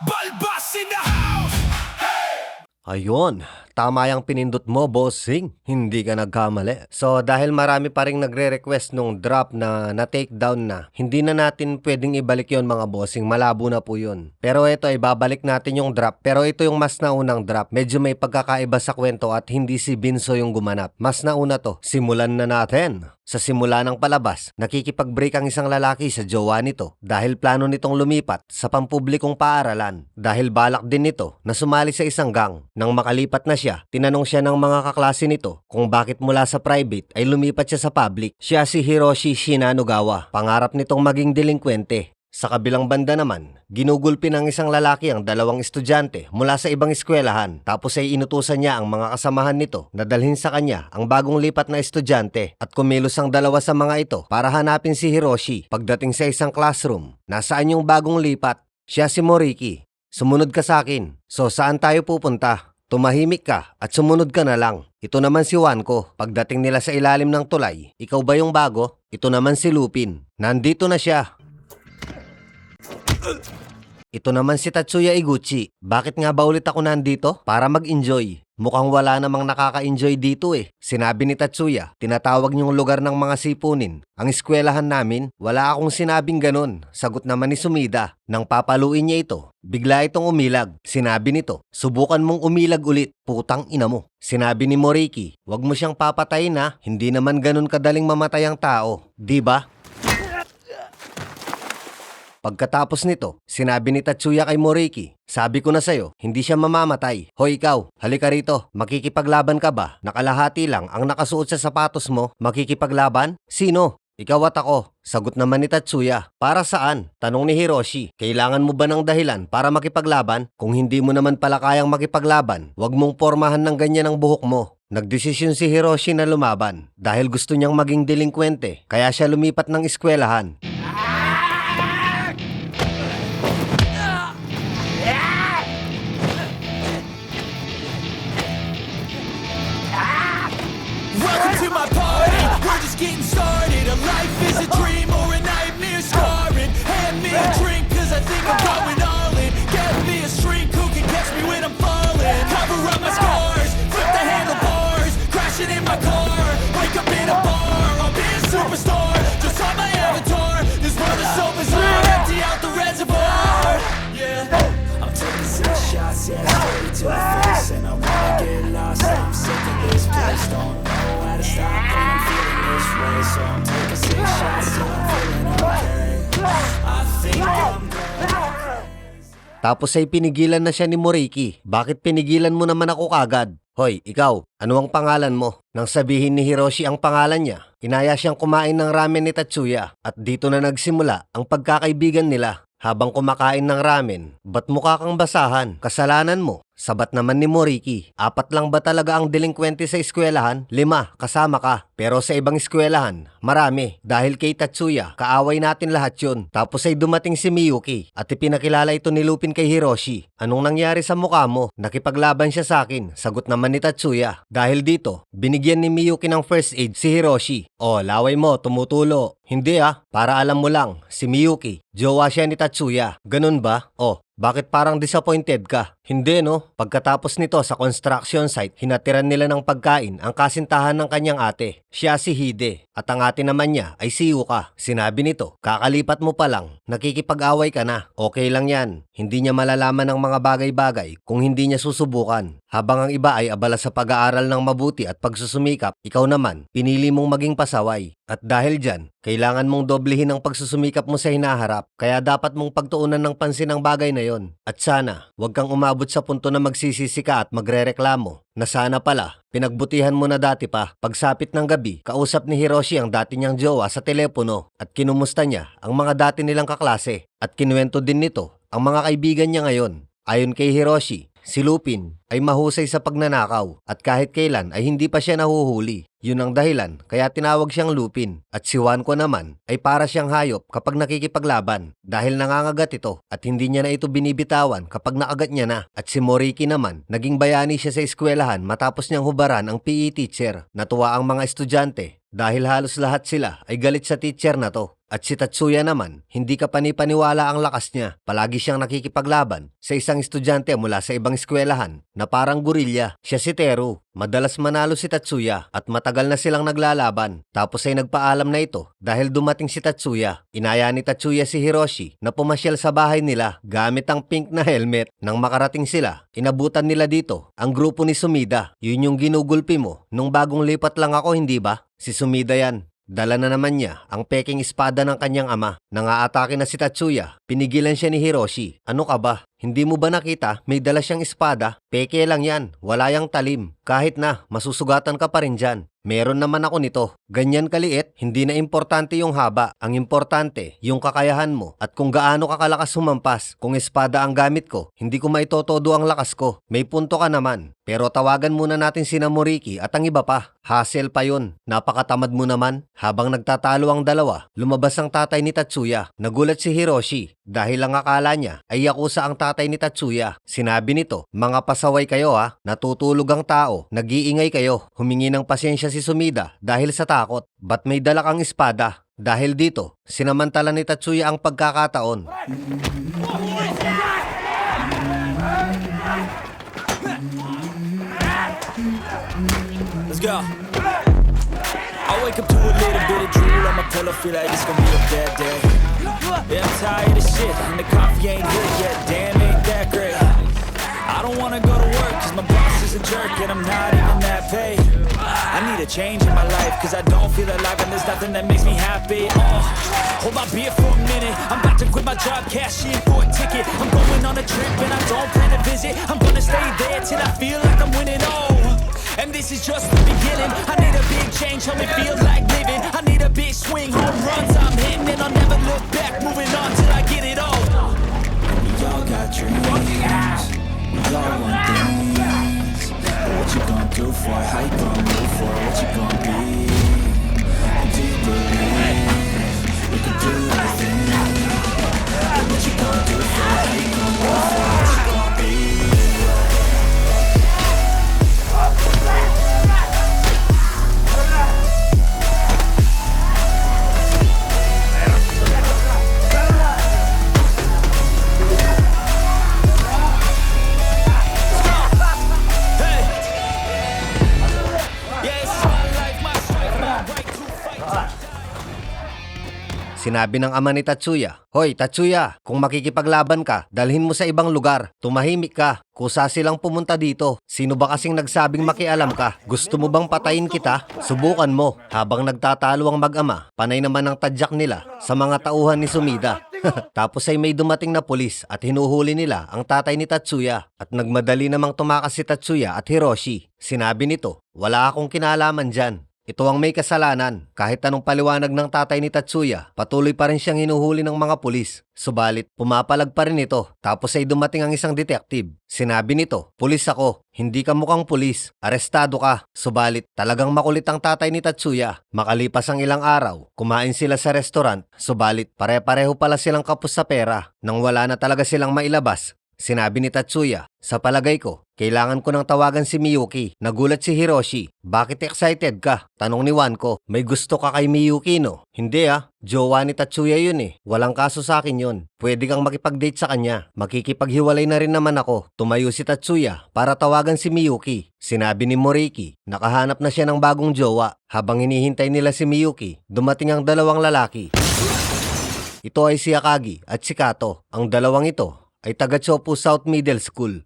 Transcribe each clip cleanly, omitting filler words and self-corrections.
Balbas in the house! Ayun, tama yung pinindot mo, bossing. Hindi ka nagkamali. So, dahil marami pa rin nagre-request nung drop na na-take down na, hindi na natin pwedeng ibalik yon mga bossing. Malabo na po yun. Pero ito, ibabalik natin yung drop. Pero ito yung mas naunang drop. Medyo may pagkakaiba sa kwento at hindi si Binso yung gumanap. Mas nauna to. Simulan na natin. Sa simula ng palabas, nakikipag-break ang isang lalaki sa jowa nito dahil plano nitong lumipat sa pampublikong paaralan. Dahil balak din nito na sumali sa isang gang. Nang makalipat na siya, tinanong siya ng mga kaklase nito kung bakit mula sa private ay lumipat siya sa public. Siya si Hiroshi Shinanogawa, pangarap nitong maging delinkwente. Sa kabilang banda naman, ginugulpi ng isang lalaki ang dalawang estudyante mula sa ibang eskwelahan tapos ay inutusan niya ang mga kasamahan nito na dalhin sa kanya ang bagong lipat na estudyante at kumilos ang dalawa sa mga ito para hanapin si Hiroshi. Pagdating sa isang classroom, nasaan yung bagong lipat? Siya si Moriki. Sumunod ka sa akin. So saan tayo pupunta? Tumahimik ka at sumunod ka na lang. Ito naman si Wanko. Pagdating nila sa ilalim ng tulay, ikaw ba yung bago? Ito naman si Lupin. Nandito na siya. Ito naman si Tatsuya Iguchi. Bakit nga ba ulit ako nandito? Para mag-enjoy. Mukhang wala namang nakaka-enjoy dito eh. Sinabi ni Tatsuya, tinatawag niyong lugar ng mga sipunin. Ang eskwelahan namin, wala akong sinabing ganun. Sagot naman ni Sumida. Nang papaluin niya ito, bigla itong umilag. Sinabi nito, subukan mong umilag ulit. Putang ina mo. Sinabi ni Moriki, wag mo siyang papatayin ha. Hindi naman ganun kadaling mamatay ang tao. Diba? Pagkatapos nito, sinabi ni Tatsuya kay Moriki, sabi ko na sa'yo, hindi siya mamamatay. Hoy ikaw, halika rito, makikipaglaban ka ba? Nakalahati lang ang nakasuot sa sapatos mo, makikipaglaban? Sino? Ikaw at ako. Sagot naman ni Tatsuya, para saan? Tanong ni Hiroshi, kailangan mo ba ng dahilan para makipaglaban? Kung hindi mo naman pala kayang makipaglaban, wag mong pormahan ng ganyan ang buhok mo. Nagdesisyon si Hiroshi na lumaban dahil gusto niyang maging delinkwente, kaya siya lumipat ng eskwelahan. Welcome to my party, we're just getting started. A life is a dream or a nightmare scarring. Hand me a drink cause I think I'm going all in. Get me a shrink who can catch me when I'm falling. Cover up my scars, flip the handlebars. Crashing in my car, wake up in a bar. I'll be a superstar, just on my avatar. This world is so bizarre, empty out the reservoir. Yeah, I'm taking 6 shots, yeah, straight to the face. And I wanna get lost, I'm sick of this place. Don't know how to stop when I'm feeling this way. So I'm taking 6 shots till I'm feeling okay. I think I'm Tapos ay pinigilan na siya ni Moriki. Bakit pinigilan mo naman ako kagad? Hoy, ikaw, ano ang pangalan mo? Nang sabihin ni Hiroshi ang pangalan niya, inaya siyang kumain ng ramen ni Tatsuya at dito na nagsimula ang pagkakaibigan nila. Habang kumakain ng ramen, ba't mukha kang basahan? Kasalanan mo. Sabat naman ni Moriki, 4 lang ba talaga ang delinkwente sa eskwelahan? 5, kasama ka. Pero sa ibang eskwelahan, marami. Dahil kay Tatsuya, kaaway natin lahat yun. Tapos ay dumating si Miyuki at ipinakilala ito ni Lupin kay Hiroshi. Anong nangyari sa mukha mo? Nakipaglaban siya sa akin. Sagot naman ni Tatsuya. Dahil dito, binigyan ni Miyuki ng first aid si Hiroshi. O, laway mo, tumutulo. Hindi para alam mo lang, si Miyuki, jowa siya ni Tatsuya. Ganun ba? O, bakit parang disappointed ka? Hindi no? Pagkatapos nito sa construction site, hinatiran nila ng pagkain ang kasintahan ng kanyang ate. Siya si Hide at ang ate naman niya ay si Yuka. Sinabi nito, kakalipat mo pa lang, nakikipag-away ka na. Okay lang yan. Hindi niya malalaman ng mga bagay-bagay kung hindi niya susubukan. Habang ang iba ay abala sa pag-aaral ng mabuti at pagsusumikap, ikaw naman, pinili mong maging pasaway. At dahil dyan, kailangan mong doblehin ang pagsusumikap mo sa hinaharap. Kaya dapat mong pagtuunan ng pansin ang bagay na yon. At sana, huwag kang umabot sa punto na magsisisi ka at magrereklamo. Na sana pala, pinagbutihan mo na dati pa. Pagsapit ng gabi, kausap ni Hiroshi ang dati niyang jowa sa telepono at kinumusta niya ang mga dati nilang kaklase. At kinuwento din nito ang mga kaibigan niya ngayon. Ayon kay Hiroshi, si Lupin ay mahusay sa pagnanakaw at kahit kailan ay hindi pa siya nahuhuli. Yun ang dahilan kaya tinawag siyang Lupin. At si Wanko naman ay para siyang hayop kapag nakikipaglaban dahil nangangagat ito at hindi niya na ito binibitawan kapag nakagat niya na. At si Moriki naman, naging bayani siya sa eskwelahan matapos niyang hubaran ang PE teacher. Natuwa ang mga estudyante dahil halos lahat sila ay galit sa teacher na to. At si Tatsuya naman, hindi ka panipaniwala ang lakas niya. Palagi siyang nakikipaglaban sa isang estudyante mula sa ibang eskwelahan na parang gorilya. Siya si Teru. Madalas manalo si Tatsuya at matagal na silang naglalaban. Tapos ay nagpaalam na ito dahil dumating si Tatsuya. Inaya ni Tatsuya si Hiroshi na pumasyal sa bahay nila gamit ang pink na helmet. Nang makarating sila, inabutan nila dito ang grupo ni Sumida. Yun yung ginugulpi mo nung bagong lipat lang ako, hindi ba? Si Sumida yan. Dala na naman niya ang peking espada ng kanyang ama. Nangaatake na si Tatsuya. Pinigilan siya ni Hiroshi. Ano ka ba? Hindi mo ba nakita may dala siyang espada? Peke lang yan. Wala yang talim. Kahit na, masusugatan ka pa rin dyan. Meron naman ako nito. Ganyan kaliit, hindi na importante yung haba. Ang importante, yung kakayahan mo at kung gaano ka kalakas humampas. Kung espada ang gamit ko, hindi ko maitotodo ang lakas ko. May punto ka naman. Pero tawagan muna natin si Moriki at ang iba pa. Hassle pa yun. Napakatamad mo naman. Habang nagtatalo ang dalawa, lumabas ang tatay ni Tatsuya. Nagulat si Hiroshi dahil ang akala niya ay yakuza ang tatay ni Tatsuya. Sinabi nito, mga pasaway kayo ha. Natutulog ang tao. Nag-iingay kayo. Humingi ng pasyensya si Sumida dahil sa takot. Ba't may dala kang espada? Dahil dito, sinamantala ni Tatsuya ang pagkakataon. Let's go. I wake up to a little bit of drool on my pillow, feel like it's gonna be a bad day. Yeah, I'm tired of shit, and the coffee ain't good yet, damn, ain't that great. I don't wanna go to work, cause my boss is a jerk, and I'm not even that paid. I need a change in my life, cause I don't feel alive, and there's nothing that makes me happy. Hold my beer for a minute, I'm about to quit my job, cash in for a ticket. I'm going on a trip, and I don't plan to visit. I'm gonna stay there till I feel like I'm winning, and this is just the beginning. I need a big change, help me feel like living. I need a big swing, home runs I'm hitting, and I'll never look back, moving on till I get it all. We all got dreams, we all want things. But what you gonna do for it? How you gonna move for it? What you gonna be? And do you believe we can do anything? But what you gonna do for it? How you gonna move for it? What you gonna be? Sinabi ng ama ni Tatsuya, "Hoy Tatsuya, kung makikipaglaban ka, dalhin mo sa ibang lugar. Tumahimik ka. Kusa silang pumunta dito. Sino ba kasing nagsabing makialam ka? Gusto mo bang patayin kita? Subukan mo." Habang nagtatalo ang mag-ama, panay naman ang tadyak nila sa mga tauhan ni Sumida. Tapos ay may dumating na pulis at hinuhuli nila ang tatay ni Tatsuya. At nagmadali namang tumakas si Tatsuya at Hiroshi. Sinabi nito, "Wala akong kinalaman dyan. Ito ang may kasalanan." Kahit anong paliwanag ng tatay ni Tatsuya, patuloy pa rin siyang hinuhuli ng mga pulis. Subalit, pumapalag pa rin ito. Tapos ay dumating ang isang detective. Sinabi nito, "Pulis ako. Hindi ka mukhang pulis. Arestado ka." Subalit, talagang makulit ang tatay ni Tatsuya. Makalipas ang ilang araw, kumain sila sa restaurant. Subalit, pare-pareho pala silang kapos sa pera. Nang wala na talaga silang mailabas, sinabi ni Tatsuya, "Sa palagay ko, kailangan ko nang tawagan si Miyuki." Nagulat si Hiroshi. "Bakit excited ka?" Tanong ni Wanko. "May gusto ka kay Miyuki, no?" "Hindi ah, jowa ni Tatsuya yun eh. Walang kaso sa akin yun. Pwede kang makipag-date sa kanya. Makikipaghiwalay na rin naman ako." Tumayo si Tatsuya para tawagan si Miyuki. Sinabi ni Moriki, nakahanap na siya ng bagong jowa. Habang hinihintay nila si Miyuki, dumating ang dalawang lalaki. Ito ay si Akagi at si Kato. Ang dalawang ito ay taga Chopu South Middle School.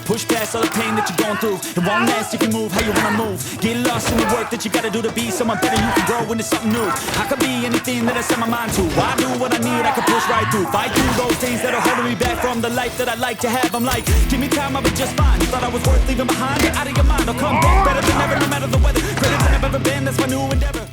Push past all the pain that you're going through. It won't last if you move how you wanna move. Get lost in the work that you gotta do to be someone better. You can grow into something new. I could be anything that I set my mind to. I do what I need, I can push right through. Fight through those things that are holding me back from the life that I like to have. I'm like, give me time, I'll be just fine. Thought I was worth leaving behind. Get out of your mind, I'll come back better than ever, no matter the weather. Greater than I've ever been, that's my new endeavor.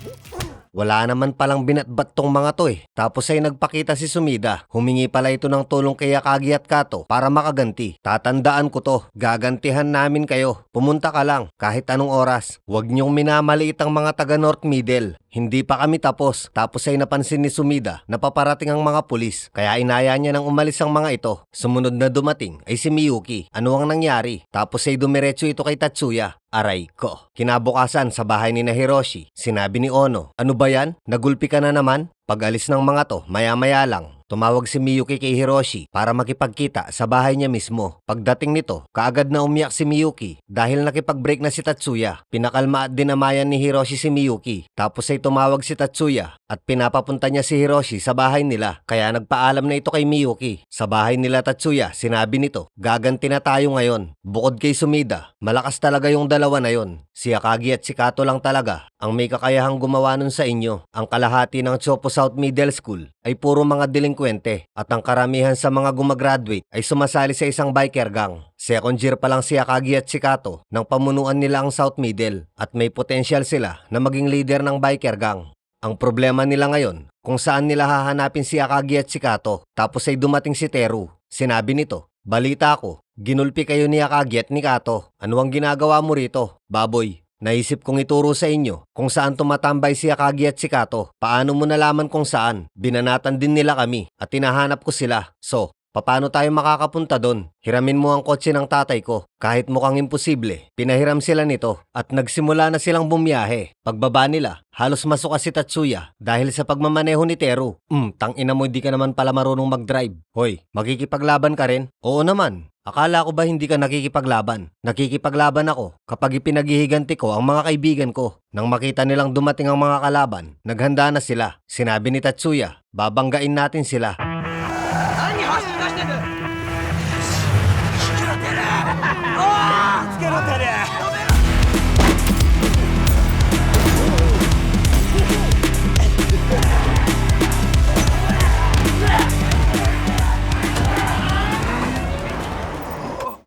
Wala naman palang binatbat tong mga to eh. Tapos ay nagpakita si Sumida. Humingi pala ito ng tulong kay Akagi at Kato para makaganti. Tatandaan ko to. Gagantihan namin kayo. Pumunta ka lang kahit anong oras. Huwag niyong minamaliit ang mga taga North Middle. Hindi pa kami tapos. Tapos ay napansin ni Sumida na paparating ang mga pulis. Kaya inaya niya nang umalis ang mga ito. Sumunod na dumating ay si Miyuki. Ano ang nangyari? Tapos ay dumiretso ito kay Tatsuya. Aray ko. Kinabukasan sa bahay ni Hiroshi, sinabi ni Ono, ano ba yan? Nagulpi ka na naman? Pag-alis ng mga to, maya-maya lang. Tumawag si Miyuki kay Hiroshi para makipagkita sa bahay niya mismo. Pagdating nito, kaagad na umiyak si Miyuki dahil nakipag-break na si Tatsuya. Pinakalma at dinamayan ni Hiroshi si Miyuki. Tapos ay tumawag si Tatsuya at pinapapunta niya si Hiroshi sa bahay nila. Kaya nagpaalam na ito kay Miyuki. Sa bahay nila Tatsuya, sinabi nito, gaganti na tayo ngayon. Bukod kay Sumida, malakas talaga yung dalawa na yon. Si Akagi at si Kato lang talaga ang may kakayahang gumawa nun sa inyo. Ang kalahati ng Chopo South Middle School ay puro mga delinkwente at ang karamihan sa mga gumagraduate ay sumasali sa isang biker gang. Second year pa lang si Akagi at si Kato nang pamunuan nila ang South Middle at may potential sila na maging leader ng biker gang. Ang problema nila ngayon kung saan nila hahanapin si Akagi at si Kato. Tapos ay dumating si Teru. Sinabi nito, balita ko, ginulpi kayo ni Akagi at ni Kato. Ano ang ginagawa mo rito? Baboy, naisip kong ituro sa inyo kung saan tumatambay si Akagi at si Kato. Paano mo nalaman kung saan? Binanatan din nila kami at tinahanap ko sila. So, paano tayo makakapunta doon? Hiramin mo ang kotse ng tatay ko. Kahit mukhang imposible, pinahiram sila nito at nagsimula na silang bumiyahe. Pagbaba nila, halos masuka si Tatsuya dahil sa pagmamaneho ni Teru. Tangina mo, di ka naman pala marunong mag-drive. Hoy, makikipaglaban ka rin? Oo naman. Akala ko ba hindi ka nakikipaglaban? Nakikipaglaban ako kapag ipinaghihiganti ko ang mga kaibigan ko. Nang makita nilang dumating ang mga kalaban, naghanda na sila. Sinabi ni Tatsuya, babanggain natin sila.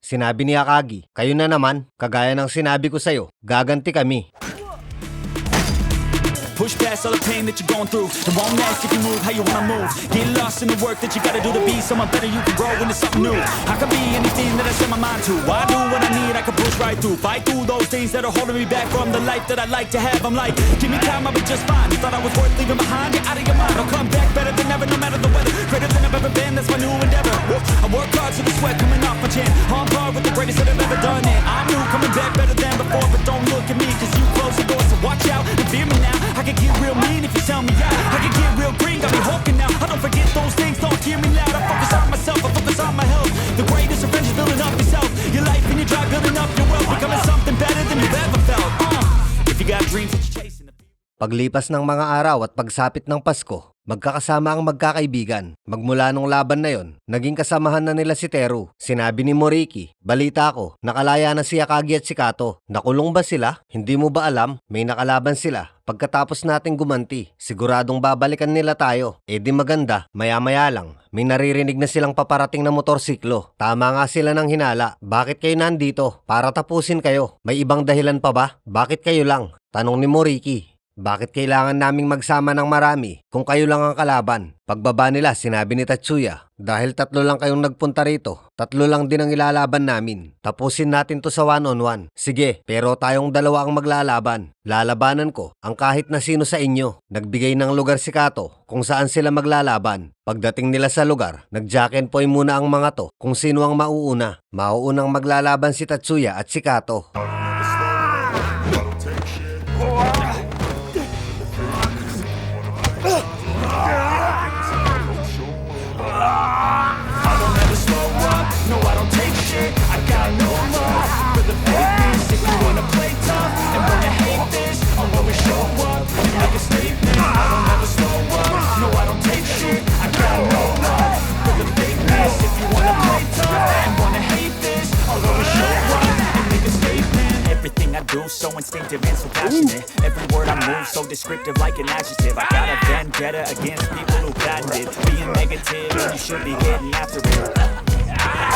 Sinabi ni Akagi, kayo na naman, kagaya ng sinabi ko sa'yo, gaganti kami. Push past all the pain that you're going through. It won't last if you move how you wanna move. Get lost in the work that you gotta do to be someone better. You can grow into something new. I can be anything that I set my mind to. I do what I need, I can push right through. Fight through those things that are holding me back from the life that I like to have. I'm like, give me time, I'll be just fine. You thought I was worth leaving behind? Get out of your mind. I'll come back better than ever, no matter the weather. Greater than I've ever been, that's my new endeavor. I work hard so the sweat coming off my chin. On par with the greatest that I've ever done it. I'm new, coming back better than before. But don't look at me, cause you close the door. So watch out and fear me now. I can get real mean if you tell me out. I can get real green, got me hawking now. I don't forget those things, don't hear me loud. I focus on myself, I focus on my health. The greatest revenge is building up yourself. Your life and your drive, building up your wealth. Becoming something better than you've ever felt. If you got dreams that you're chasing. Paglipas ng mga araw at pagsapit ng Pasko, magkakasama ang magkakaibigan. Magmula nung laban na yon, naging kasamahan na nila si Teru. Sinabi ni Moriki, balita ko, nakalaya na si Akagi at si Kato. Nakulong ba sila? Hindi mo ba alam? May nakalaban sila. Pagkatapos nating gumanti, siguradong babalikan nila tayo. Eh di maganda, maya-maya lang. May naririnig na silang paparating na motorsiklo. Tama nga sila ng hinala. Bakit kayo nandito? Para tapusin kayo. May ibang dahilan pa ba? Bakit kayo lang? Tanong ni Moriki. Bakit kailangan naming magsama ng marami kung kayo lang ang kalaban? Pagbaba nila, sinabi ni Tatsuya, dahil 3 lang kayong nagpunta rito, 3 lang din ang ilalaban namin. Tapusin natin to sa 1-on-1. Sige, pero tayong 2 ang maglalaban. Lalabanan ko ang kahit na sino sa inyo. Nagbigay ng lugar si Kato kung saan sila maglalaban. Pagdating nila sa lugar, nag-jack and point muna ang mga to kung sino ang mauuna. Mauunang maglalaban si Tatsuya at si Kato. No, I don't take shit. I got no love for the fakeness. If you wanna play tough and wanna hate this, I'll always show up and make a statement. I don't ever slow up. No, I don't take shit. I got no love for the fakeness. If you wanna play tough and wanna hate this, I'll always show up and make a statement. Everything I do so instinctive and so passionate. Every word I move so descriptive like an adjective. I got a vendetta against people who patented being negative, and you should be getting after it.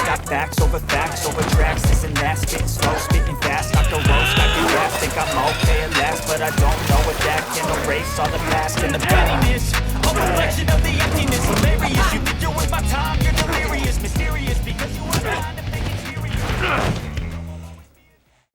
I got facts over tracks, this and that, spitting slow, spitting fast, knock the roast, I get rap, think I'm okay at last, but I don't know if that can erase all the past and the pettiness, a reflection of the emptiness, hilarious, you think you're with my time, you're delirious, mysterious, because you are trying to make it serious.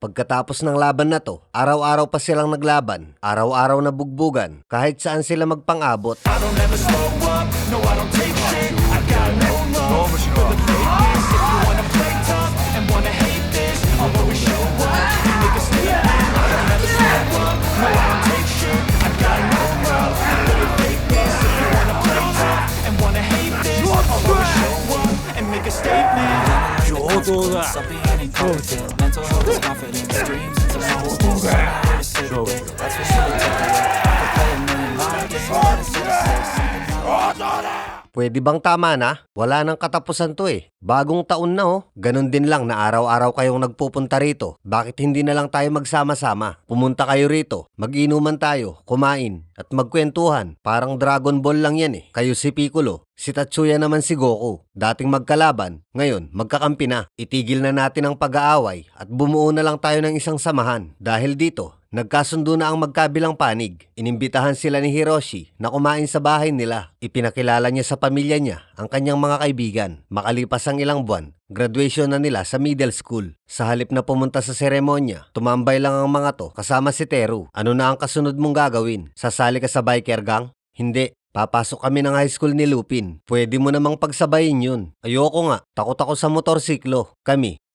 Pagkatapos ng laban na to, araw-araw pa silang naglaban, araw-araw na bugbugan, kahit saan sila magpang-abot. I don't ever slow up, no I don't take shit, I got no love for the fakeness. If you wanna play tough and wanna hate this, I'll always show up and make a statement. I don't ever slow up, no I don't take shit, I got no love for the fakeness. If you wanna play tough and wanna hate this, I'll always show up and make a statement. I'll be incompetent, mental health is confidence, dreams into moments, that's for sure. Take the I could play a million mind games, but instead I say something. Pwede bang tama na? Wala nang katapusan to eh. Bagong taon na oh. Ganon din lang na araw-araw kayong nagpupunta rito. Bakit hindi na lang tayo magsama-sama? Pumunta kayo rito, mag-inuman tayo, kumain, at magkwentuhan. Parang Dragon Ball lang yan eh. Kayo si Piccolo, si Tatsuya naman si Goku. Dating magkalaban, ngayon magkakampi na. Itigil na natin ang pag-aaway at bumuo na lang tayo ng isang samahan. Dahil dito, nagkasundo na ang magkabilang panig. Inimbitahan sila ni Hiroshi na kumain sa bahay nila. Ipinakilala niya sa pamilya niya ang kanyang mga kaibigan. Makalipas ang ilang buwan, graduation na nila sa middle school. Sa halip na pumunta sa seremonya, tumambay lang ang mga to kasama si Teru. Ano na ang kasunod mong gagawin? Sasali ka sa biker gang? Hindi. Papasok kami ng high school ni Lupin. Pwede mo namang pagsabayin yun. Ayoko nga. Takot ako sa motorsiklo.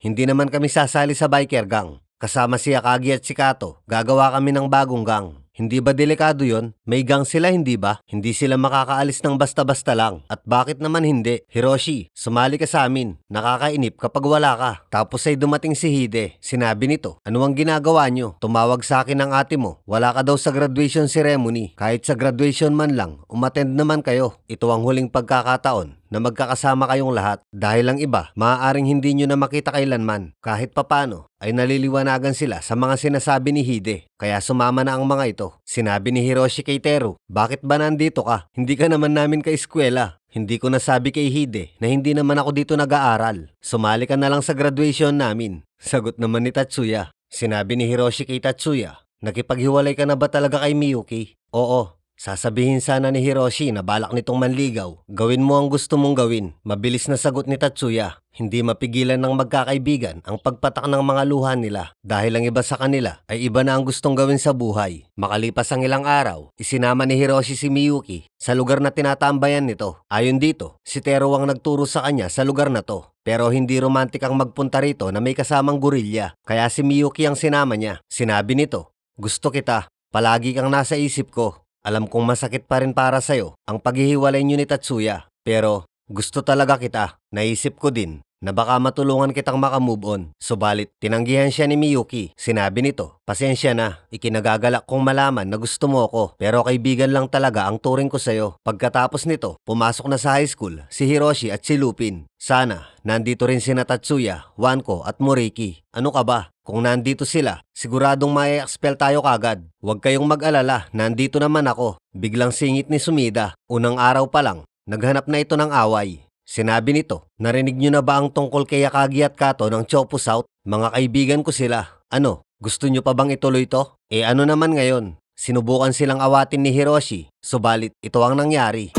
Hindi naman kami sasali sa biker gang. Kasama si Akagi at si Kato, gagawa kami ng bagong gang. Hindi ba delikado yon? May gang sila hindi ba? Hindi sila makakaalis ng basta-basta lang. At bakit naman hindi? Hiroshi, sumali ka sa amin. Nakakainip kapag wala ka. Tapos ay dumating si Hide. Sinabi nito, ano ang ginagawa nyo? Tumawag sa akin ng ate mo. Wala ka daw sa graduation ceremony. Kahit sa graduation man lang, umattend naman kayo. Ito ang huling pagkakataon na magkakasama kayong lahat. Dahil ang iba, maaaring hindi nyo na makita kailanman. Kahit papano, ay naliliwanagan sila sa mga sinasabi ni Hide. Kaya sumama na ang mga ito. Sinabi ni Hiroshi kay Teru, bakit ba nandito ka? Hindi ka naman namin ka-eskwela. Hindi ko nasabi kay Hide na hindi naman ako dito nag-aaral. Sumali ka na lang sa graduation namin. Sagot naman ni Tatsuya. Sinabi ni Hiroshi kay Tatsuya, nakipaghiwalay ka na ba talaga kay Miyuki? Oo. Sasabihin sana ni Hiroshi na balak nitong manligaw. Gawin mo ang gusto mong gawin. Mabilis na sagot ni Tatsuya. Hindi mapigilan ng magkakaibigan ang pagpatak ng mga luha nila. Dahil ang iba sa kanila ay iba na ang gustong gawin sa buhay. Makalipas ang ilang araw, isinama ni Hiroshi si Miyuki sa lugar na tinatambayan nito. Ayon dito, si Teru ang nagturo sa kanya sa lugar na to. Pero hindi romantik ang magpunta rito na may kasamang gorilya. Kaya si Miyuki ang sinama niya. Sinabi nito, gusto kita. Palagi kang nasa isip ko. Alam kong masakit pa rin para sa'yo ang paghihiwalay niyo ni Tatsuya. Pero gusto talaga kita. Naisip ko din na baka matulungan kitang makamove on. Subalit, tinanggihan siya ni Miyuki. Sinabi nito, pasensya na. Ikinagagalak kong malaman na gusto mo ako. Pero kaibigan lang talaga ang turing ko sa'yo. Pagkatapos nito, pumasok na sa high school si Hiroshi at si Lupin. Sana, nandito rin sina Tatsuya, Wanko at Moriki. Ano ka ba? Kung nandito sila, siguradong mai-expel tayo kagad. Huwag kayong mag-alala, nandito naman ako. Biglang singit ni Sumida. Unang araw pa lang, naghanap na ito ng away. Sinabi nito, narinig nyo na ba ang tungkol kay Akagi at Kato ng Chopu South? Mga kaibigan ko sila. Ano, gusto nyo pa bang ituloy to? Ano naman ngayon? Sinubukan silang awatin ni Hiroshi, subalit ito ang nangyari.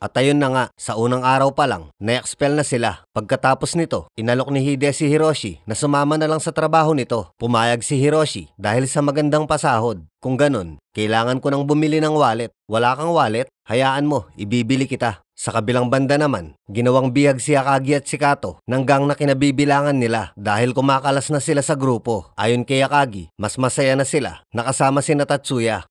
At ayun na nga, sa unang araw pa lang, na-expel na sila. Pagkatapos nito, inalok ni Hide si Hiroshi na sumama na lang sa trabaho nito. Pumayag si Hiroshi dahil sa magandang pasahod. Kung ganon, kailangan ko nang bumili ng wallet. Wala kang wallet? Hayaan mo, ibibili kita. Sa kabilang banda naman, ginawang bihag si Akagi at si Kato ng gang na kinabibilangan nila dahil kumakalas na sila sa grupo. Ayon kay Akagi, mas masaya na sila nakasama si Tatsuya.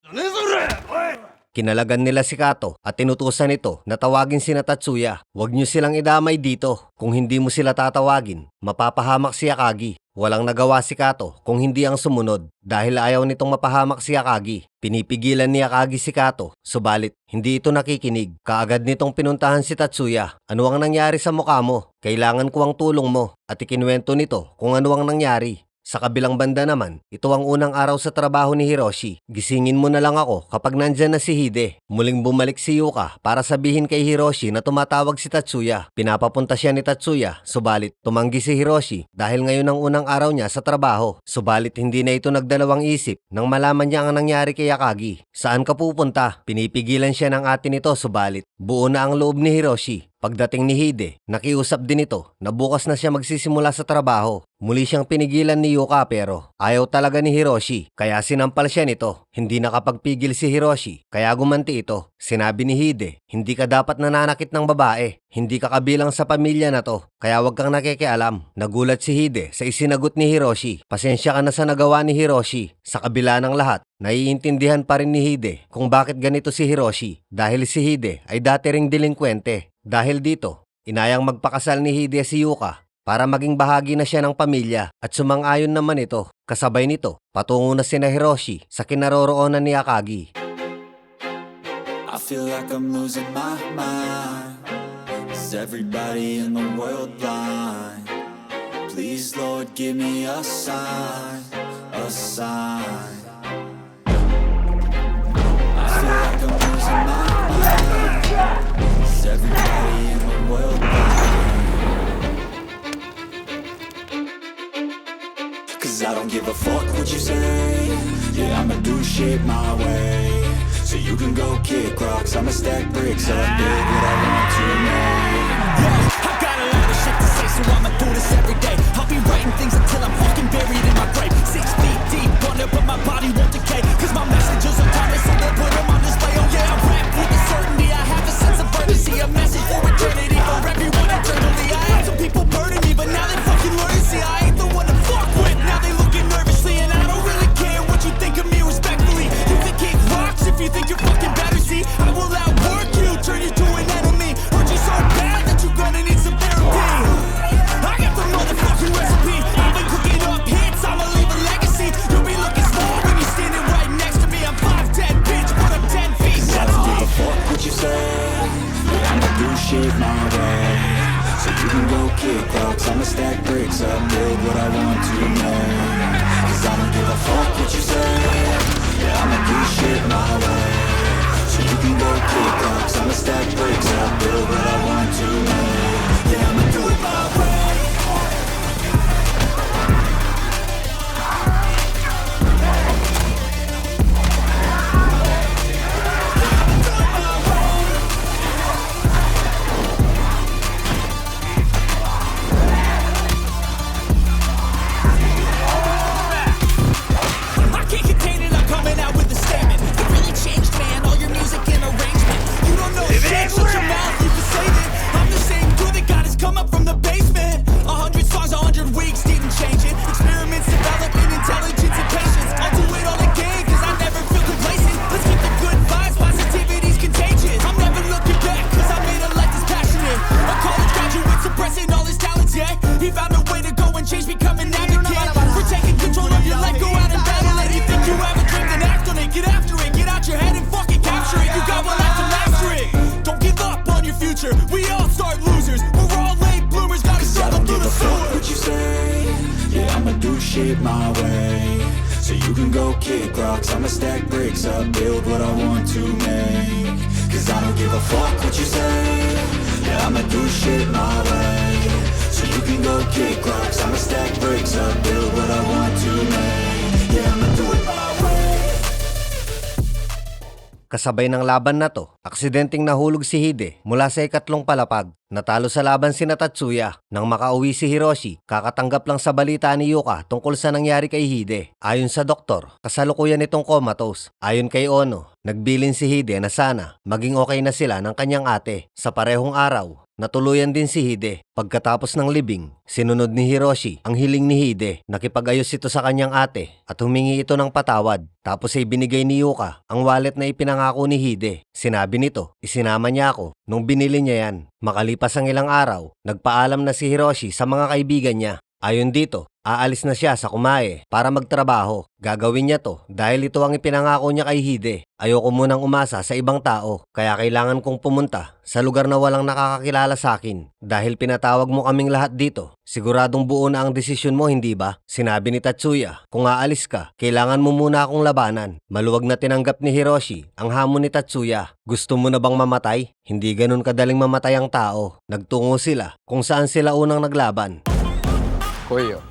Kinalagan nila si Kato at tinutusan nito na tawagin si Tatsuya. Huwag niyo silang idamay dito. Kung hindi mo sila tatawagin, mapapahamak si Akagi. Walang nagawa si Kato kung hindi ang sumunod dahil ayaw nitong mapahamak si Akagi. Pinipigilan ni Akagi si Kato, subalit hindi ito nakikinig. Kaagad nitong pinuntahan si Tatsuya. Ano ang nangyari sa mukha mo? Kailangan ko ang tulong mo. At ikinuwento nito kung ano ang nangyari. Sa kabilang banda naman, ito ang unang araw sa trabaho ni Hiroshi. Gisingin mo na lang ako kapag nandyan na si Hide. Muling bumalik si Yuka para sabihin kay Hiroshi na tumatawag si Tatsuya. Pinapapunta siya ni Tatsuya, subalit tumanggi si Hiroshi dahil ngayon ang unang araw niya sa trabaho. Subalit hindi na ito nagdalawang isip nang malaman niya ang nangyari kay Akagi. Saan ka pupunta? Pinipigilan siya ng ate nito, subalit buo na ang loob ni Hiroshi. Pagdating ni Hide, nakiusap din ito na bukas na siya magsisimula sa trabaho. Muli siyang pinigilan ni Yuka pero ayaw talaga ni Hiroshi kaya sinampal siya nito. Hindi nakapagpigil si Hiroshi kaya gumanti ito. Sinabi ni Hide, hindi ka dapat nananakit ng babae. Hindi ka kabilang sa pamilya na to kaya wag kang nakikialam. Nagulat si Hide sa isinagot ni Hiroshi. Pasensya ka na sa nagawa ni Hiroshi. Sa kabila ng lahat, naiintindihan pa rin ni Hide kung bakit ganito si Hiroshi dahil si Hide ay dati ring delinkwente. Dahil dito, inayang magpakasal ni Hide si Yuka para maging bahagi na siya ng pamilya at sumang-ayon naman ito. Kasabay nito, patungo na sina Hiroshi sa kinaroroonan ni Akagi. I feel like I'm losing my mind. Is everybody in the world blind? Please, Lord, give me a sign, a sign. I feel like I'm losing my mind. Is everybody in the world blind? 'Cause I don't give a fuck what you say. Yeah, I'ma do shit my way. So you can go kick rocks, I'ma stack bricks up, build what I want to make. I got a lot of shit to say, so I'ma do this every day. I'll be writing things until I'm fucking buried in my grave. 6 feet deep under, but my body won't decay. 'Cause my messages are timeless, so we'll put them on display. Oh yeah, I rap with a certainty, I have a sense of urgency. A message for eternity, for everyone eternally. I had some people burning me, but now they fucking learn to see I ain't the one to fuck with. Now they looking nervously, and I don't really care what you think of me respectfully. You can kick rocks if you think you're fucking better, see I will outwork you, turn you to an enemy. Hurt you so bad that you're gonna need some therapy. I got the motherfucking recipe. I've been cooking up hits, I'ma leave a legacy. You'll be looking small when you're standing right next to me. I'm 5'10", bitch, but I'm 10 feet. I don't give a fuck what you say. Yeah, I'ma do shit my way. So you can go kick rocks, I'ma stack bricks up, build what I want to make. 'Cause I don't give a fuck what you say. Yeah, I'ma do shit my way. So you can go kick rocks, I'ma stack bricks up, build what I want to make. Yeah, I'ma do it my way. I can't contain it, I'm coming out with a statement. You really changed, man, all your music and arrangement. You don't know shit, shut your mouth, you can say that. I'm the same dude that got his come up from the basement. 100 songs, 100 weeks, didn't change it. Experiments, development, intelligence, and patience. I'll do it all again, 'cause I never feel complacent. Let's keep the good vibes, positivity's contagious. I'm never looking back, 'cause I made a life that's passionate. A college graduate suppressing all his talents, yeah. He found a way to go and change, become an advocate. For taking control of your life, go out and battle it. You think you have a dream, then act on it. Get after it, get out your head and fucking capture it. You got one life to master it. Don't give up on your future. We all start losers. We're all late bloomers, gotta I struggle don't through give the a fuck sewer. what you say. Yeah, I'ma do shit my way. So you can go kick rocks, I'ma stack bricks up, build what I want to make. 'Cause I don't give a fuck what you say. Yeah, I'ma do shit my way. So you can go kick rocks, I'ma stack bricks up, build what I want to make. Yeah, I'ma do it my way. Kasabay ng laban na to, aksidenteng nahulog si Hide mula sa ikatlong palapag. Natalo sa laban sina Tatsuya. Nang makauwi si Hiroshi, kakatanggap lang sa balita ni Yuka tungkol sa nangyari kay Hide. Ayon sa doktor, kasalukuyan itong comatose. Ayon kay Ono, nagbilin si Hide na sana maging okay na sila ng kanyang ate. Sa parehong araw, natuluyan din si Hide. Pagkatapos ng libing, sinunod ni Hiroshi ang hiling ni Hide. Nakipag-ayos ito sa kanyang ate at humingi ito ng patawad. Tapos ay binigay ni Yuka ang wallet na ipinangako ni Hide. Sinabi nito, isinama niya ako nung binili niya yan. Makalipas ang ilang araw, nagpaalam na si Hiroshi sa mga kaibigan niya. Ayon dito, Aalis na siya sa Kumae para magtrabaho. Gagawin niya to dahil ito ang ipinangako niya kay Hide. Ayoko munang umasa sa ibang tao, kaya kailangan kong pumunta sa lugar na walang nakakakilala sa akin. Dahil pinatawag mo kaming lahat dito, siguradong buo na ang desisyon mo, hindi ba? Sinabi ni Tatsuya, kung aalis ka, kailangan mo muna akong labanan. Maluwag na tinanggap ni Hiroshi ang hamon ni Tatsuya. Gusto mo na bang mamatay? Hindi ganun kadaling mamatay ang tao. Nagtungo sila kung saan sila unang naglaban. 来いよ。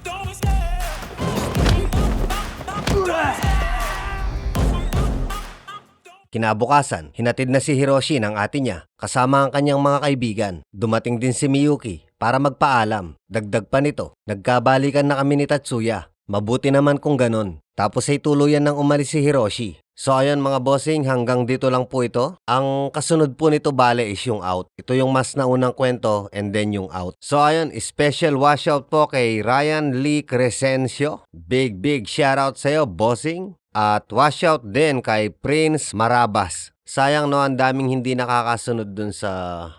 Kinabukasan, hinatid na si Hiroshi ng ate niya kasama ang kanyang mga kaibigan. Dumating din si Miyuki para magpaalam. Dagdag pa nito, nagkabalikan na kami ni Tatsuya. Mabuti naman kung ganon. Tapos ay tuluyan ng umalis si Hiroshi. So ayun mga bossing, hanggang dito lang po ito. Ang kasunod po nito bale is yung out. Ito yung mas naunang kwento and then yung out. So ayun, special washout po kay Ryan Lee Crescencio. Big shoutout sa'yo bossing. At washout din kay Prince Marabas. Sayang no, ang daming hindi nakakasunod dun sa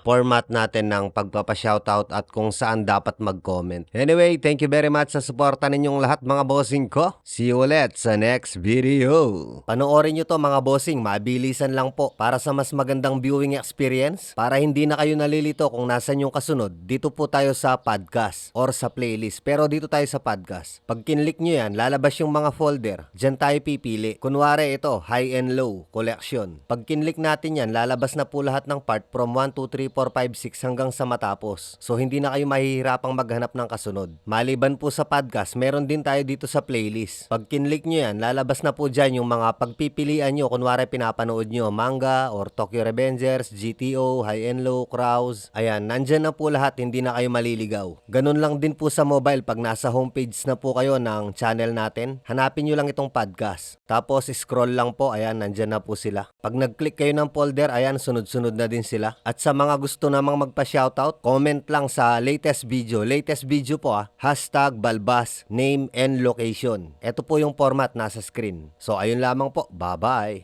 format natin ng pagpapashoutout at kung saan dapat mag-comment. Anyway, thank you very much sa suporta ninyong lahat mga bossing ko. See you ulit sa next video. Panoorin nyo to mga bossing, mabilisan lang po para sa mas magandang viewing experience. Para hindi na kayo nalilito kung nasan yung kasunod, dito po tayo sa podcast or sa playlist. Pero dito tayo sa podcast. Pag kinlik nyo yan, lalabas yung mga folder. Diyan tayo pipili. Kunwari ito, high and low collection. Pag kinlik natin yan, lalabas na po lahat ng part from 1, 2, 3, 4, 5, 6 hanggang sa matapos. So hindi na kayo mahihirapang maghanap ng kasunod. Maliban po sa podcast, meron din tayo dito sa playlist. Pag kinlik nyo yan, lalabas na po dyan yung mga pagpipilian nyo. Kunwari pinapanood nyo manga or Tokyo Revengers, GTO, High and Low, Crows. Ayan, nandyan na po lahat, hindi na kayo maliligaw. Ganun lang din po sa mobile pag nasa homepage na po kayo ng channel natin. Hanapin nyo lang itong podcast. Tapos scroll lang po, ayan, nandyan na po sila. Pag nag-click kayo ng folder, ayan, sunod-sunod na din sila. At sa mga gusto namang magpa-shoutout, comment lang sa latest video. Latest video po #balbas, name and location. Ito po yung format nasa screen. So ayun lamang po, bye-bye!